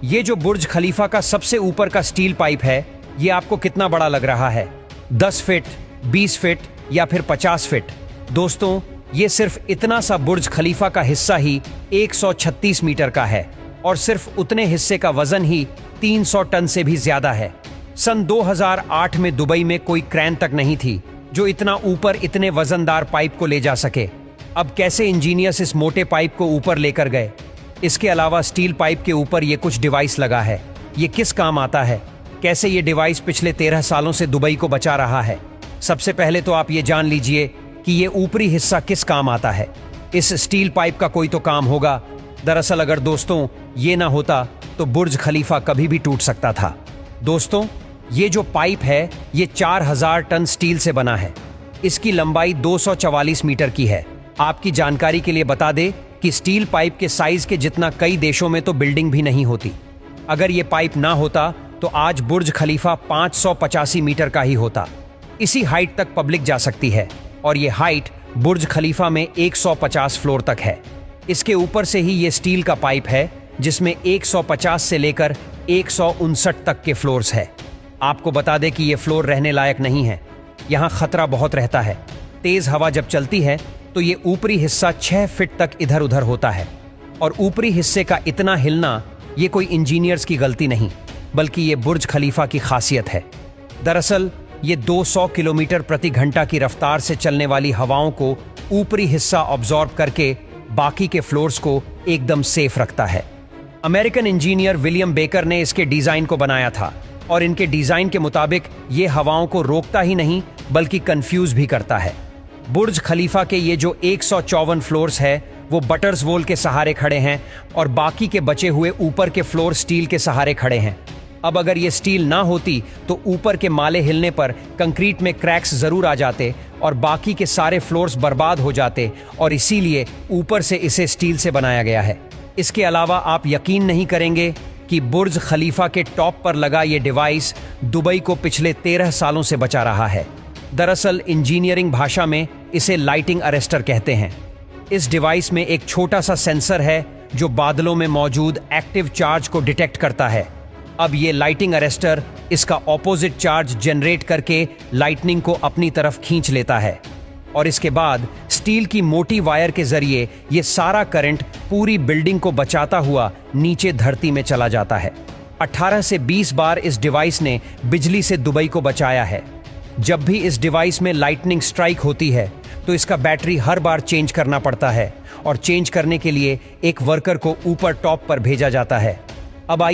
ये जो बुर्ज खलीफा का सबसे ऊपर का स्टील पाइप है, ये आपको कितना बड़ा लग रहा है? 10 फीट, 20 फीट या फिर 50 फीट? दोस्तों, ये सिर्फ इतना सा बुर्ज खलीफा का हिस्सा ही 136 मीटर का है और सिर्फ उतने हिस्से का वजन ही 300 टन से भी ज्यादा है। सन 2008 में दुबई में कोई क्रेन तक नहीं थी जो इतना ऊपर इतने वजनदार पाइप को ले जा सके। अब कैसे इंजीनियर्स इस मोटे पाइप को ऊपर लेकर गए? इसके अलावा स्टील पाइप के ऊपर ये कुछ डिवाइस लगा है, ये किस काम आता है? कैसे ये डिवाइस पिछले 13 सालों से दुबई को बचा रहा है? सबसे पहले तो आप ये जान लीजिए कि ये ऊपरी हिस्सा किस काम आता है। इस स्टील पाइप का कोई तो काम होगा। दरअसल अगर दोस्तों ये ना होता तो बुर्ज खलीफा कभी भी टूट सकता था। दोस्तों, ये जो पाइप है ये 4000 टन स्टील से बना है। इसकी लंबाई 244 मीटर की है। आपकी जानकारी के लिए बता दें कि स्टील पाइप के साइज के जितना कई देशों में तो बिल्डिंग भी नहीं होती। अगर ये पाइप ना होता तो आज बुर्ज खलीफा 585 मीटर का ही होता। इसी हाइट तक पब्लिक जा सकती है और ये हाइट बुर्ज खलीफा में 150 फ्लोर तक है। इसके ऊपर से ही ये स्टील का पाइप है जिसमें 150 से लेकर 159 तक के फ्लोर्स है। आपको बता दें कि ये फ्लोर रहने लायक नहीं है। यहाँ खतरा बहुत रहता है। तेज हवा जब चलती है तो ये ऊपरी हिस्सा 6 फीट तक इधर उधर होता है और ऊपरी हिस्से का इतना हिलना ये कोई इंजीनियर्स की गलती नहीं, बल्कि ये बुर्ज खलीफा की खासियत है। दरअसल ये 200 किलोमीटर प्रति घंटा की रफ्तार से चलने वाली हवाओं को ऊपरी हिस्सा ऑब्जॉर्ब करके बाकी के फ्लोर्स को एकदम सेफ रखता है। अमेरिकन इंजीनियर विलियम बेकर ने इसके डिजाइन को बनाया था और इनके डिजाइन के मुताबिक ये हवाओं को रोकता ही नहीं बल्कि कंफ्यूज भी करता है। बुर्ज खलीफा के ये जो 154 फ्लोर्स है वो बटर्स वॉल के सहारे खड़े हैं और बाकी के बचे हुए ऊपर के फ्लोर स्टील के सहारे खड़े हैं। अब अगर ये स्टील ना होती तो ऊपर के माले हिलने पर कंक्रीट में क्रैक्स जरूर आ जाते और बाकी के सारे फ्लोर्स बर्बाद हो जाते और इसीलिए ऊपर से इसे स्टील से बनाया गया है। इसके अलावा आप यकीन नहीं करेंगे कि बुर्ज खलीफा के टॉप पर लगा ये डिवाइस दुबई को पिछले 13 सालों से बचा रहा है। दरअसल इंजीनियरिंग भाषा में इसे लाइटिंग अरेस्टर कहते हैं। इस डिवाइस में एक छोटा सा सेंसर है जो बादलों में मौजूद एक्टिव चार्ज को डिटेक्ट करता है। अब ये लाइटिंग अरेस्टर इसका ऑपोजिट चार्ज जनरेट करके लाइटनिंग को अपनी तरफ खींच लेता है और इसके बाद स्टील की मोटी वायर के जरिए ये सारा करंट पूरी बिल्डिंग को बचाता हुआ नीचे धरती में चला जाता है। 18 से 20 बार इस डिवाइस ने बिजली से दुबई को बचाया है। जब भी इस डिवाइस में लाइटनिंग स्ट्राइक होती है तो इसका बैटरी हर बार चेंज करना पड़ता है और चेंज करने के लिए एक वर्कर को ऊपर टॉप पर भेजा जाता है।